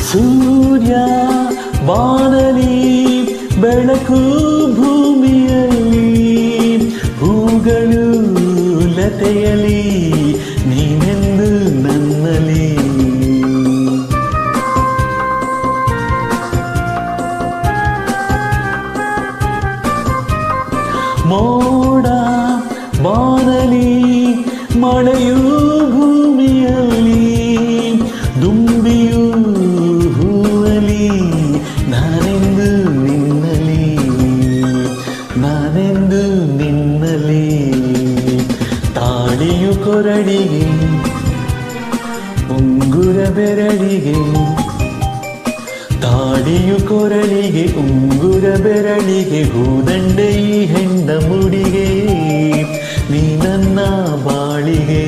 ಸೂರ್ಯ ಬಾನಲಿ ಬೆಳಕು ಭೂಮಿಯಲ್ಲಿ ಹೂಗಳು ಲತೆಯಲಿ ನೀನೆಂದು ನನ್ನಲ್ಲಿ ಮೋಡ ಬಾನಲಿ ಮಳೆಯು ಭೂಮಿಯಲ್ಲಿ ದುಂಬಿಯು ಹೂವಲಿ ನಾನೆಂದು ನಿನ್ನಲಿ ನಾನೆಂದು ನಿನ್ನಲಿ ತಾಳಿಯು ಕೊರಳಿಗೆ ಉಂಗುರ ಬೆರಳಿಗೆ ತಾಳಿಯು ಕೊರಳಿಗೆ ಉಂಗುರ ಬೆರಳಿಗೆ ಹೂದಂಡೆ ಈ ಹೆಣ್ಣ ಮುಡಿಗೆ ನೀ ನನ್ನ ಬಾಳಿಗೆ